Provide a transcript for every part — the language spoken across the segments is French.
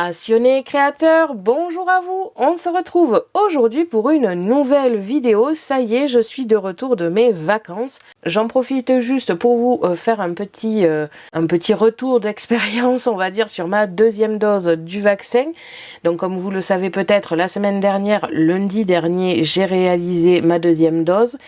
Passionnés créateurs, bonjour à vous. On se retrouve aujourd'hui pour une nouvelle vidéo. Ça y est, je suis de retour de mes vacances. J'en profite juste pour vous faire un petit retour d'expérience, on va dire, sur ma deuxième dose du vaccin. Donc comme vous le savez peut-être, la semaine dernière, lundi dernier, j'ai réalisé ma deuxième dose.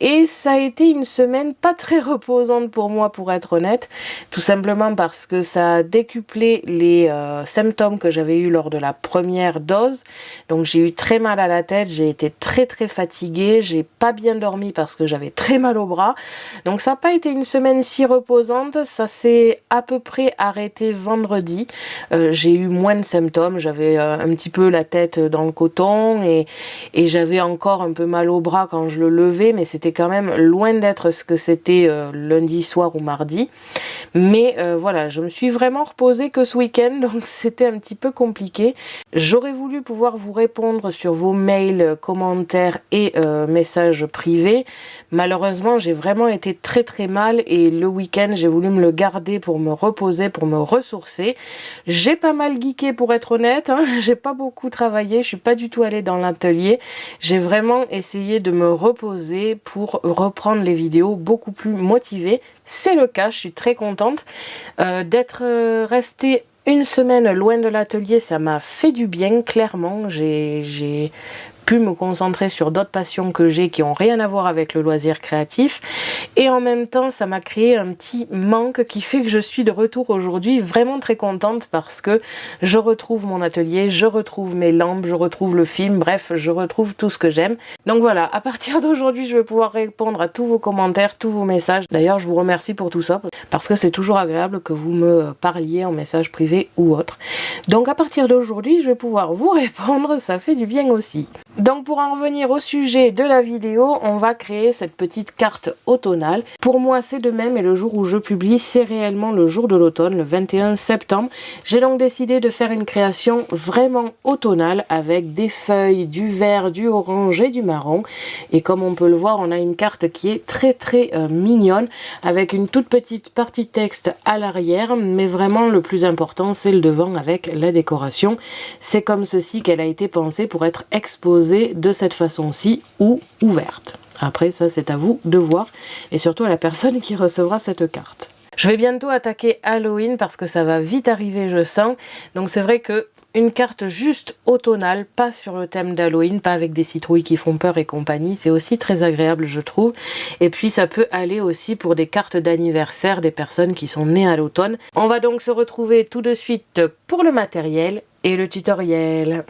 Et ça a été une semaine pas très reposante pour moi, pour être honnête, tout simplement parce que ça a décuplé les symptômes que j'avais eu lors de la première dose. Donc j'ai eu très mal à la tête, j'ai été très fatiguée, j'ai pas bien dormi parce que j'avais très mal au bras. Donc ça n'a pas été une semaine si reposante, ça s'est à peu près arrêté vendredi. J'ai eu moins de symptômes, j'avais un petit peu la tête dans le coton et j'avais encore un peu mal au bras quand je le levais, mais c'était quand même loin d'être ce que c'était lundi soir ou mardi. Mais voilà, je me suis vraiment reposée que ce week-end, donc c'était un petit peu compliqué. J'aurais voulu pouvoir vous répondre sur vos mails, commentaires et messages privés. Malheureusement, j'ai vraiment été très mal et le week-end, j'ai voulu me le garder pour me reposer, pour me ressourcer. J'ai pas mal geeké pour être honnête, hein. J'ai pas beaucoup travaillé, je suis pas du tout allée dans l'atelier. J'ai vraiment essayé de me reposer pour reprendre les vidéos beaucoup plus motivée. C'est le cas, je suis très contente d'être restée une semaine loin de l'atelier. Ça m'a fait du bien, clairement. J'ai pu me concentrer sur d'autres passions que j'ai qui n'ont rien à voir avec le loisir créatif, et en même temps ça m'a créé un petit manque qui fait que je suis de retour aujourd'hui vraiment très contente parce que je retrouve mon atelier, je retrouve mes lampes, je retrouve le film, bref, je retrouve tout ce que j'aime. Donc voilà, à partir d'aujourd'hui je vais pouvoir répondre à tous vos commentaires, tous vos messages. D'ailleurs je vous remercie pour tout ça parce que c'est toujours agréable que vous me parliez en message privé ou autre. Donc à partir d'aujourd'hui je vais pouvoir vous répondre, ça fait du bien aussi. Donc pour en revenir au sujet de la vidéo, on va créer cette petite carte automnale. Pour moi c'est de même et le jour où je publie c'est réellement le jour de l'automne, le 21 septembre. J'ai donc décidé de faire une création vraiment automnale avec des feuilles, du vert, du orange et du marron. Et comme on peut le voir, on a une carte qui est très mignonne avec une toute petite partie texte à l'arrière, mais vraiment le plus important c'est le devant avec la décoration. C'est comme ceci qu'elle a été pensée pour être exposée de cette façon-ci ou ouverte. Après ça c'est à vous de voir et surtout à la personne qui recevra cette carte. Je vais bientôt attaquer Halloween parce que ça va vite arriver, je sens. Donc c'est vrai que une carte juste automnale, pas sur le thème d'Halloween, pas avec des citrouilles qui font peur et compagnie, c'est aussi très agréable je trouve. Et puis ça peut aller aussi pour des cartes d'anniversaire des personnes qui sont nées à l'automne. On va donc se retrouver tout de suite pour le matériel et le tutoriel.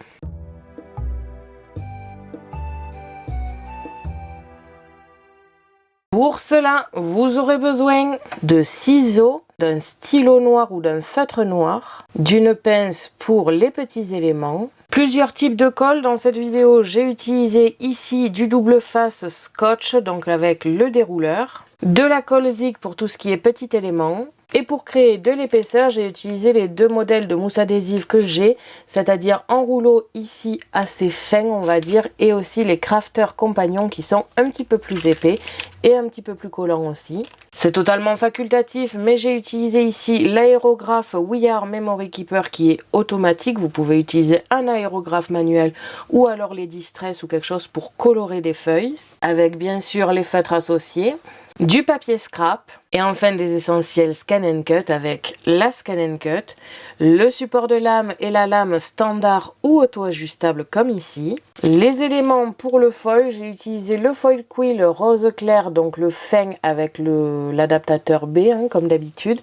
Pour cela, vous aurez besoin de ciseaux, d'un stylo noir ou d'un feutre noir, d'une pince pour les petits éléments, plusieurs types de colle. Dans cette vidéo, j'ai utilisé ici du double face scotch, donc avec le dérouleur, de la colle zig pour tout ce qui est petit élément. Et pour créer de l'épaisseur, j'ai utilisé les deux modèles de mousse adhésive que j'ai, c'est-à-dire en rouleau ici assez fin on va dire, et aussi les Crafter Compagnons qui sont un petit peu plus épais et un petit peu plus collants aussi. C'est totalement facultatif, mais j'ai utilisé ici l'aérographe We Are Memory Keeper qui est automatique. Vous pouvez utiliser un aérographe manuel ou alors les Distress ou quelque chose pour colorer des feuilles, avec bien sûr les feutres associés, du papier scrap et enfin des essentiels Scan & Cut avec la Scan & Cut, le support de lame et la lame standard ou auto-ajustable comme ici. Les éléments pour le foil, j'ai utilisé le foil quill rose clair, donc le fin avec l'adaptateur B hein, comme d'habitude,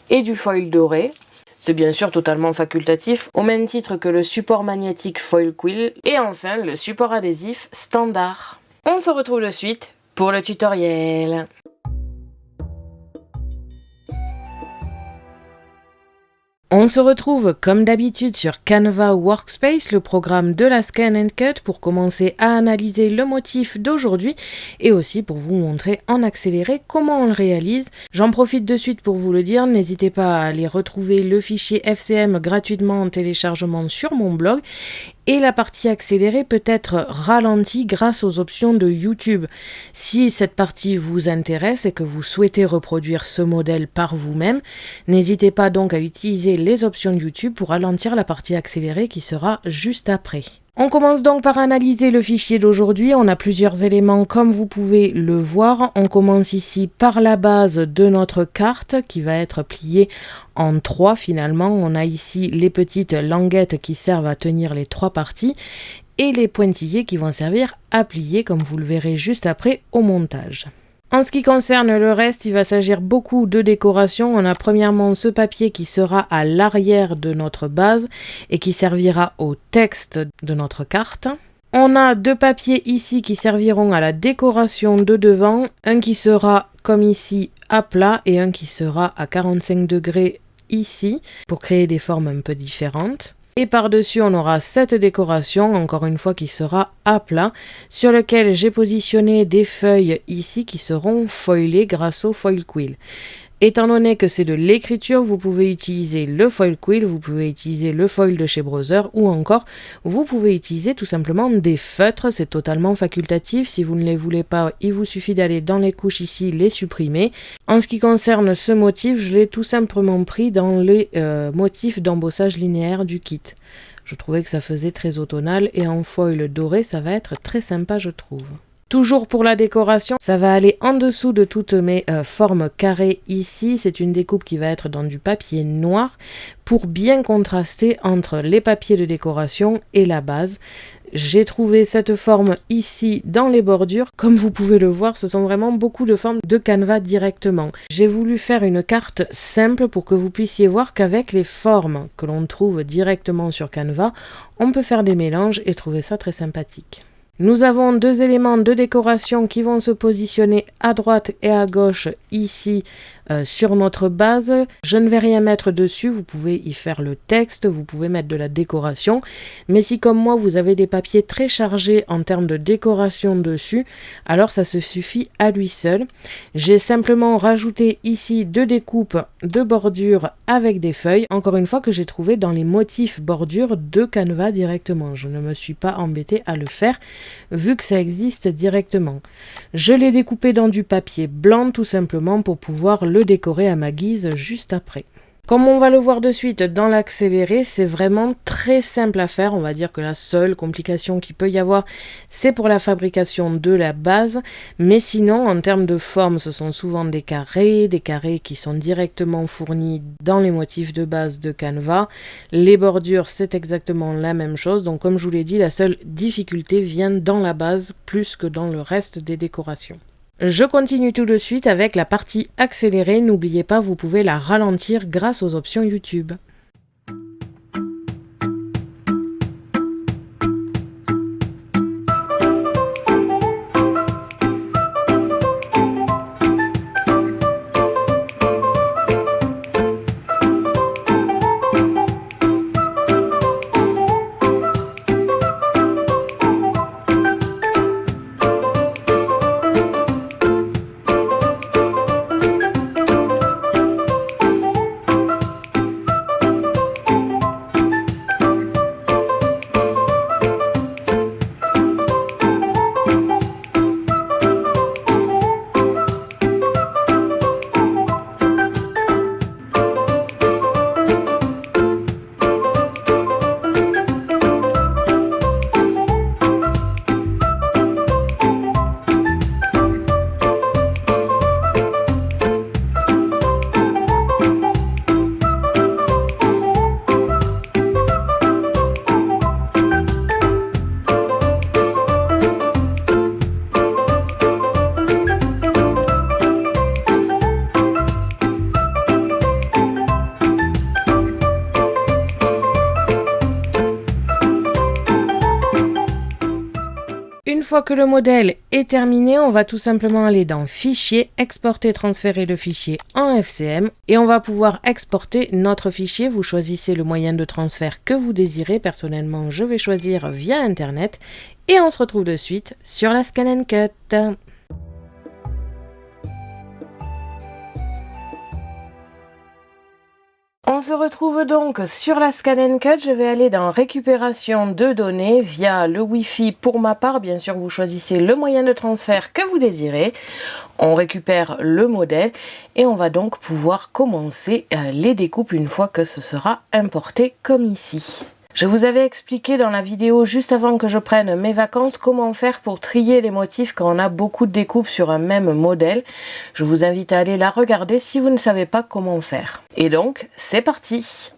et du foil doré. C'est bien sûr totalement facultatif, au même titre que le support magnétique foil quill et enfin le support adhésif standard. On se retrouve de suite pour le tutoriel. On se retrouve comme d'habitude sur Canva Workspace, le programme de la Scan & Cut, pour commencer à analyser le motif d'aujourd'hui et aussi pour vous montrer en accéléré comment on le réalise. J'en profite de suite pour vous le dire, n'hésitez pas à aller retrouver le fichier FCM gratuitement en téléchargement sur mon blog. et la partie accélérée peut être ralentie grâce aux options de YouTube. Si cette partie vous intéresse et que vous souhaitez reproduire ce modèle par vous-même, n'hésitez pas donc à utiliser les options YouTube pour ralentir la partie accélérée qui sera juste après. On commence donc par analyser le fichier d'aujourd'hui. On a plusieurs éléments comme vous pouvez le voir. On commence ici par la base de notre carte qui va être pliée en 3 finalement. On a ici les petites languettes qui servent à tenir les 3 parties et les pointillés qui vont servir à plier comme vous le verrez juste après au montage. En ce qui concerne le reste, il va s'agir beaucoup de décoration. On a premièrement ce papier qui sera à l'arrière de notre base et qui servira au texte de notre carte. On a 2 papiers ici qui serviront à la décoration de devant, un qui sera comme ici à plat et un qui sera à 45 degrés ici pour créer des formes un peu différentes. Et par-dessus, on aura cette décoration, encore une fois, qui sera à plat, sur lequel j'ai positionné des feuilles ici qui seront foilées grâce au foil quill. Étant donné que c'est de l'écriture, vous pouvez utiliser le foil quill, vous pouvez utiliser le foil de chez Brother ou encore vous pouvez utiliser tout simplement des feutres, c'est totalement facultatif. Si vous ne les voulez pas, il vous suffit d'aller dans les couches ici, les supprimer. En ce qui concerne ce motif, je l'ai tout simplement pris dans les motifs d'embossage linéaire du kit. Je trouvais que ça faisait très automnal et en foil doré, ça va être très sympa je trouve. Toujours pour la décoration, ça va aller en dessous de toutes mes formes carrées ici. C'est une découpe qui va être dans du papier noir pour bien contraster entre les papiers de décoration et la base. J'ai trouvé cette forme ici dans les bordures. Comme vous pouvez le voir, ce sont vraiment beaucoup de formes de Canva directement. J'ai voulu faire une carte simple pour que vous puissiez voir qu'avec les formes que l'on trouve directement sur Canva, on peut faire des mélanges et trouver ça très sympathique. Nous avons 2 éléments de décoration qui vont se positionner à droite et à gauche ici sur notre base. Je ne vais rien mettre dessus, vous pouvez y faire le texte, vous pouvez mettre de la décoration. Mais si comme moi vous avez des papiers très chargés en termes de décoration dessus, alors ça se suffit à lui seul. J'ai simplement rajouté ici 2 découpes de bordures avec des feuilles, encore une fois que j'ai trouvé dans les motifs bordures de Canva directement. Je ne me suis pas embêtée à le faire vu que ça existe directement. Je l'ai découpé dans du papier blanc tout simplement pour pouvoir le décorer à ma guise juste après. Comme on va le voir de suite dans l'accéléré, c'est vraiment très simple à faire. On va dire que la seule complication qu'il peut y avoir, c'est pour la fabrication de la base. Mais sinon, en termes de forme, ce sont souvent des carrés qui sont directement fournis dans les motifs de base de Canva. Les bordures, c'est exactement la même chose. Donc comme je vous l'ai dit, la seule difficulté vient dans la base plus que dans le reste des décorations. Je continue tout de suite avec la partie accélérée. N'oubliez pas, vous pouvez la ralentir grâce aux options YouTube. Une fois que le modèle est terminé, on va tout simplement aller dans Fichier, exporter, transférer le fichier en FCM et on va pouvoir exporter notre fichier. Vous choisissez le moyen de transfert que vous désirez. Personnellement, je vais choisir via Internet et on se retrouve de suite sur la Scan & Cut. se retrouve donc sur la Scan & Cut. Je vais aller dans récupération de données via le Wi-Fi pour ma part. Bien sûr, vous choisissez le moyen de transfert que vous désirez. On récupère le modèle et on va donc pouvoir commencer les découpes une fois que ce sera importé comme ici. Je vous avais expliqué dans la vidéo juste avant que je prenne mes vacances comment faire pour trier les motifs quand on a beaucoup de découpes sur un même modèle. Je vous invite à aller la regarder si vous ne savez pas comment faire. Et donc, c'est parti!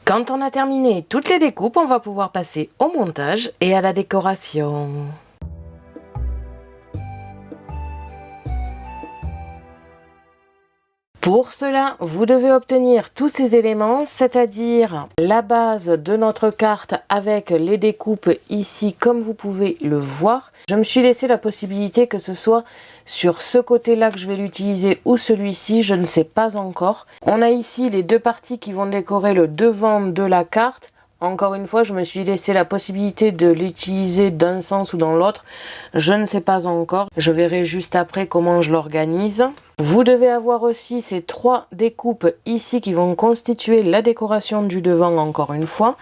Quand on a terminé toutes les découpes, on va pouvoir passer au montage et à la décoration. Pour cela, vous devez obtenir tous ces éléments, c'est-à-dire la base de notre carte avec les découpes ici, comme vous pouvez le voir. Je me suis laissé la possibilité que ce soit sur ce côté-là que je vais l'utiliser ou celui-ci, je ne sais pas encore. On a ici les deux parties qui vont décorer le devant de la carte. Encore une fois, je me suis laissé la possibilité de l'utiliser d'un sens ou dans l'autre. Je ne sais pas encore. Je verrai juste après comment je l'organise. Vous devez avoir aussi ces trois découpes ici qui vont constituer la décoration du devant encore une fois.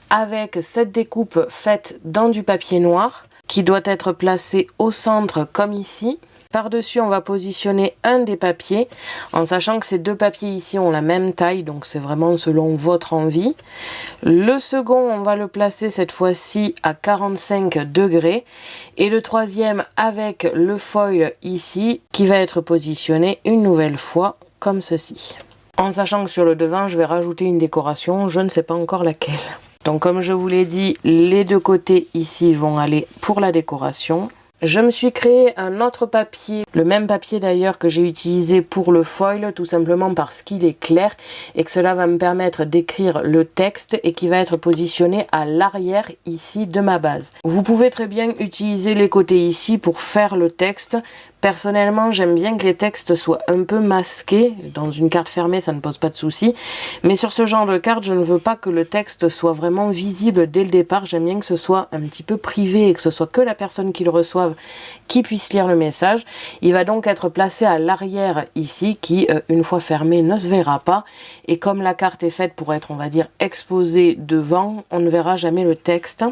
Avec cette découpe faite dans du papier noir qui doit être placée au centre comme ici. Par-dessus, on va positionner un des papiers, en sachant que ces deux papiers ici ont la même taille, donc c'est vraiment selon votre envie. Le second, on va le placer cette fois-ci à 45 degrés. Et le troisième avec le foil ici, qui va être positionné une nouvelle fois comme ceci. En sachant que sur le devant, je vais rajouter une décoration, je ne sais pas encore laquelle. Donc comme je vous l'ai dit, les deux côtés ici vont aller pour la décoration. Je me suis créé un autre papier, le même papier d'ailleurs que j'ai utilisé pour le foil, tout simplement parce qu'il est clair et que cela va me permettre d'écrire le texte et qui va être positionné à l'arrière ici de ma base. Vous pouvez très bien utiliser les côtés ici pour faire le texte. Personnellement, j'aime bien que les textes soient un peu masqués. Dans une carte fermée, ça ne pose pas de souci. Mais sur ce genre de carte, je ne veux pas que le texte soit vraiment visible dès le départ. J'aime bien que ce soit un petit peu privé et que ce soit que la personne qui le reçoive qui puisse lire le message. Il va donc être placé à l'arrière ici, qui, une fois fermé, ne se verra pas. Et comme la carte est faite pour être, on va dire, exposée devant, on ne verra jamais le texte.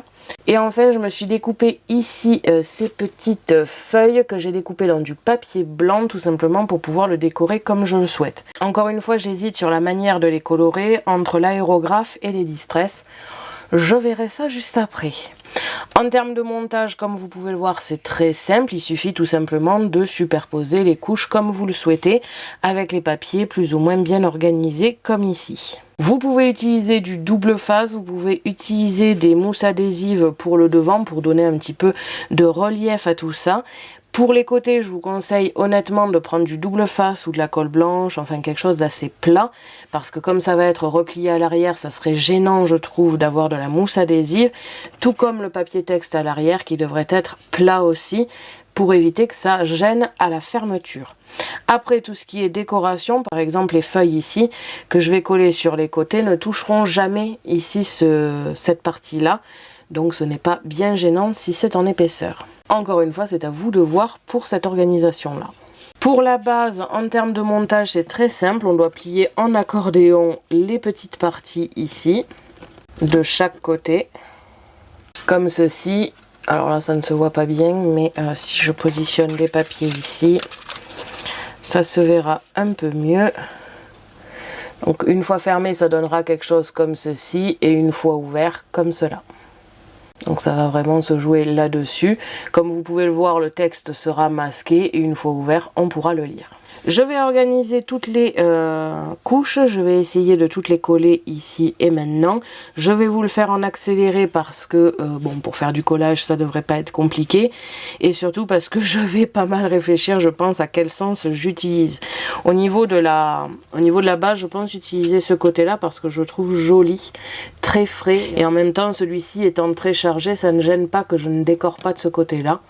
Et en fait, je me suis découpé ici ces petites feuilles que j'ai découpées dans du papier blanc, tout simplement pour pouvoir le décorer comme je le souhaite. Encore une fois, j'hésite sur la manière de les colorer entre l'aérographe et les distress. Je verrai ça juste après. En termes de montage, comme vous pouvez le voir, c'est très simple. Il suffit tout simplement de superposer les couches comme vous le souhaitez, avec les papiers plus ou moins bien organisés comme ici. Vous pouvez utiliser du double face, vous pouvez utiliser des mousses adhésives pour le devant pour donner un petit peu de relief à tout ça. Pour les côtés, je vous conseille honnêtement de prendre du double face ou de la colle blanche, enfin quelque chose d'assez plat, parce que comme ça va être replié à l'arrière, ça serait gênant, je trouve, d'avoir de la mousse adhésive, tout comme le papier texte à l'arrière qui devrait être plat aussi, pour éviter que ça gêne à la fermeture. Après, tout ce qui est décoration, par exemple les feuilles ici, que je vais coller sur les côtés, ne toucheront jamais ici cette partie-là, donc ce n'est pas bien gênant si c'est en épaisseur. Encore une fois, c'est à vous de voir pour cette organisation-là. Pour la base, en termes de montage, c'est très simple. On doit plier en accordéon les petites parties ici, de chaque côté, comme ceci. Alors là, ça ne se voit pas bien, mais si je positionne les papiers ici, ça se verra un peu mieux. Donc une fois fermé, ça donnera quelque chose comme ceci, et une fois ouvert, comme cela. Donc ça va vraiment se jouer là-dessus. Comme vous pouvez le voir, le texte sera masqué et une fois ouvert, on pourra le lire. Je vais organiser toutes les couches, je vais essayer de toutes les coller ici et maintenant. Je vais vous le faire en accéléré parce que, bon, pour faire du collage, ça devrait pas être compliqué. Et surtout parce que je vais pas mal réfléchir, je pense, à quel sens j'utilise. Au niveau de la base, je pense utiliser ce côté-là parce que je trouve joli, très frais. Et en même temps, celui-ci étant très chargé, ça ne gêne pas que je ne décore pas de ce côté-là.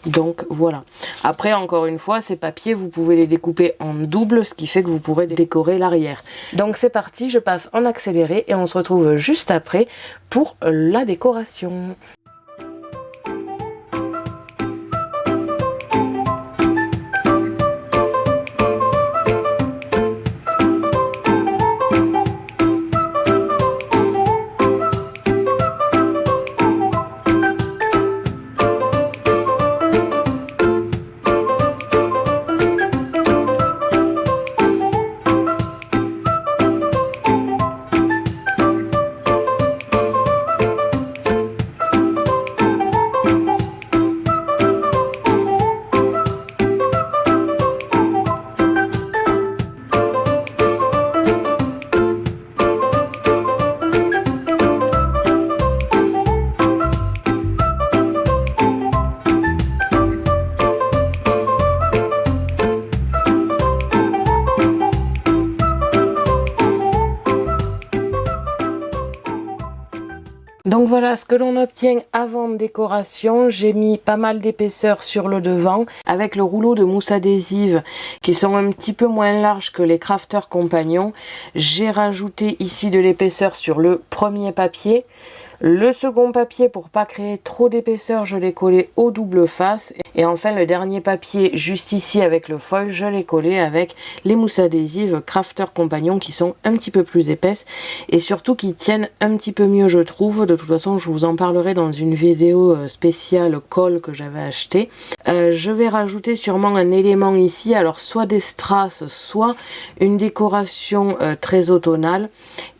Donc voilà. Après, encore une fois, ces papiers, vous pouvez les découper en double, ce qui fait que vous pourrez décorer l'arrière. Donc c'est parti, je passe en accéléré et on se retrouve juste après pour la décoration. Donc voilà ce que l'on obtient avant décoration. J'ai mis pas mal d'épaisseur sur le devant avec le rouleau de mousse adhésive qui sont un petit peu moins larges que les Crafter Compagnon. J'ai rajouté ici de l'épaisseur sur le premier papier. Le second papier, pour pas créer trop d'épaisseur, je l'ai collé au double face. Et enfin le dernier papier juste ici avec le foil, je l'ai collé avec les mousses adhésives Crafter Compagnon qui sont un petit peu plus épaisses et surtout qui tiennent un petit peu mieux je trouve. De toute façon je vous en parlerai dans une vidéo spéciale colle que j'avais acheté. Je vais rajouter sûrement un élément ici, alors soit des strass, soit une décoration très automnale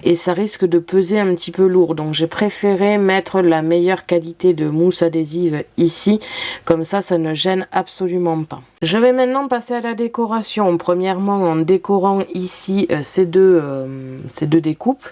et ça risque de peser un petit peu lourd. Donc j'ai préféré mettre la meilleure qualité de mousse adhésive ici, comme ça ne gêne absolument pas. Je vais maintenant passer à la décoration, premièrement en décorant ici ces deux découpes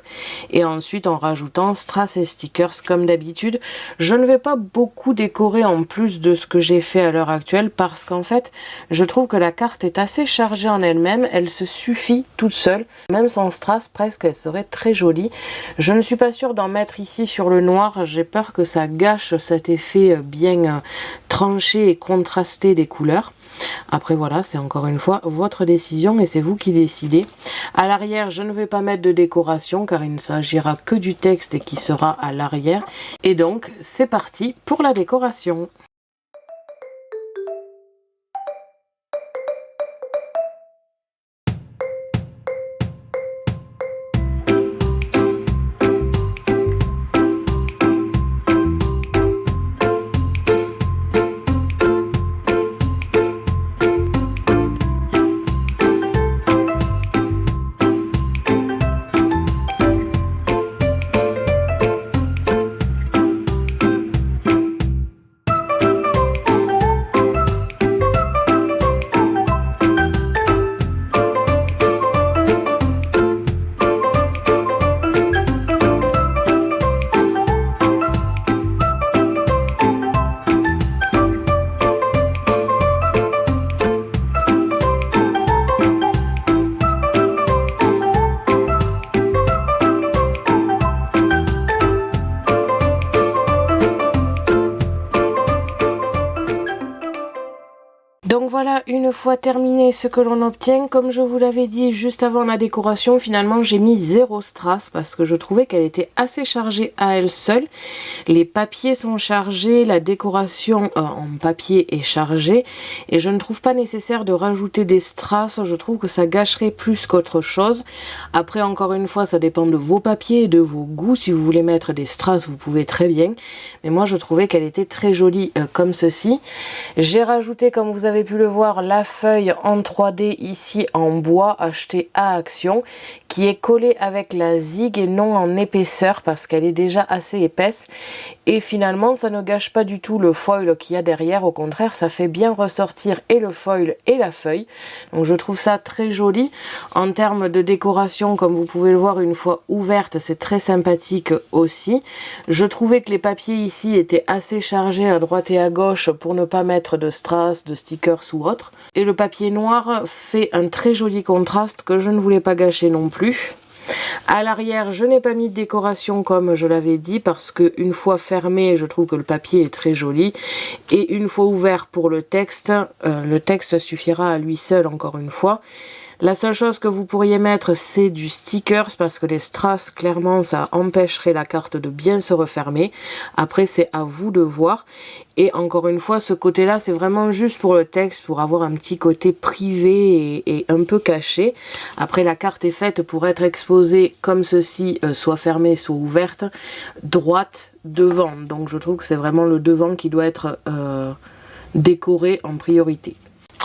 et ensuite en rajoutant strass et stickers comme d'habitude. Je ne vais pas beaucoup décorer en plus de ce que j'ai fait à l'heure actuelle parce qu'en fait je trouve que la carte est assez chargée en elle-même, elle se suffit toute seule, même sans strass presque elle serait très jolie. Je ne suis pas sûre d'en mettre ici sur le noir, j'ai peur que ça gâche cet effet bien tranché et contrasté des couleurs. Après voilà, c'est encore une fois votre décision et c'est vous qui décidez. À l'arrière, je ne vais pas mettre de décoration car il ne s'agira que du texte qui sera à l'arrière. Et donc, c'est parti pour la décoration. Donc voilà, une fois terminé ce que l'on obtient, comme je vous l'avais dit juste avant la décoration, finalement j'ai mis 0 strass parce que je trouvais qu'elle était assez chargée à elle seule. Les papiers sont chargés, la décoration en papier est chargée et je ne trouve pas nécessaire de rajouter des strass, je trouve que ça gâcherait plus qu'autre chose. Après encore une fois, ça dépend de vos papiers et de vos goûts, si vous voulez mettre des strass vous pouvez très bien, mais moi je trouvais qu'elle était très jolie comme ceci. J'ai rajouté, comme vous avez pu le voir, la feuille en 3D ici en bois achetée à Action qui est collée avec la zig et non en épaisseur parce qu'elle est déjà assez épaisse. Et finalement, ça ne gâche pas du tout le foil qu'il y a derrière. Au contraire, ça fait bien ressortir et le foil et la feuille. Donc je trouve ça très joli. En termes de décoration, comme vous pouvez le voir, une fois ouverte, c'est très sympathique aussi. Je trouvais que les papiers ici étaient assez chargés à droite et à gauche pour ne pas mettre de strass, de stickers ou autre. Et le papier noir fait un très joli contraste que je ne voulais pas gâcher non plus. À l'arrière, je n'ai pas mis de décoration comme je l'avais dit parce que une fois fermé, je trouve que le papier est très joli et une fois ouvert pour le texte suffira à lui seul encore une fois. La seule chose que vous pourriez mettre, c'est du stickers parce que les strass, clairement, ça empêcherait la carte de bien se refermer. Après, c'est à vous de voir. Et encore une fois, ce côté-là, c'est vraiment juste pour le texte, pour avoir un petit côté privé et un peu caché. Après, la carte est faite pour être exposée comme ceci, soit fermée, soit ouverte, droite, devant. Donc, je trouve que c'est vraiment le devant qui doit être décoré en priorité.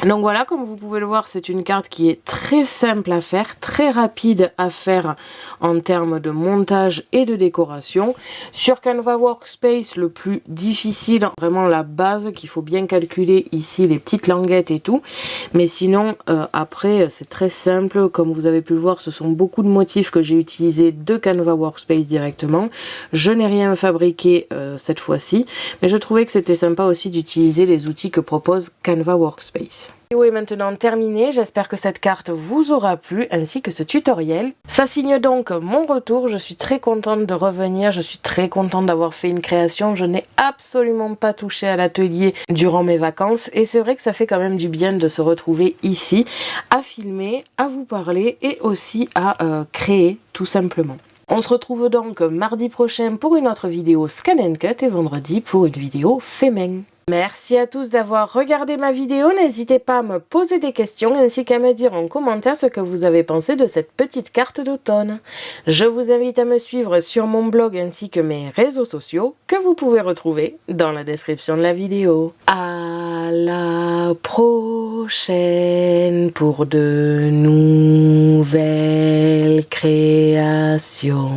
Donc voilà, comme vous pouvez le voir, c'est une carte qui est très simple à faire, très rapide à faire en termes de montage et de décoration. Sur Canva Workspace, le plus difficile, vraiment la base qu'il faut bien calculer ici, les petites languettes et tout. Mais sinon, après, c'est très simple. Comme vous avez pu le voir, ce sont beaucoup de motifs que j'ai utilisés de Canva Workspace directement. Je n'ai rien fabriqué cette fois-ci, mais je trouvais que c'était sympa aussi d'utiliser les outils que propose Canva Workspace. La vidéo est maintenant terminée, j'espère que cette carte vous aura plu ainsi que ce tutoriel. Ça signe donc mon retour, je suis très contente de revenir, je suis très contente d'avoir fait une création, je n'ai absolument pas touché à l'atelier durant mes vacances et c'est vrai que ça fait quand même du bien de se retrouver ici, à filmer, à vous parler et aussi à créer tout simplement. On se retrouve donc mardi prochain pour une autre vidéo Scan & Cut et vendredi pour une vidéo fait main. Merci à tous d'avoir regardé ma vidéo, n'hésitez pas à me poser des questions ainsi qu'à me dire en commentaire ce que vous avez pensé de cette petite carte d'automne. Je vous invite à me suivre sur mon blog ainsi que mes réseaux sociaux que vous pouvez retrouver dans la description de la vidéo. À la prochaine pour de nouvelles créations.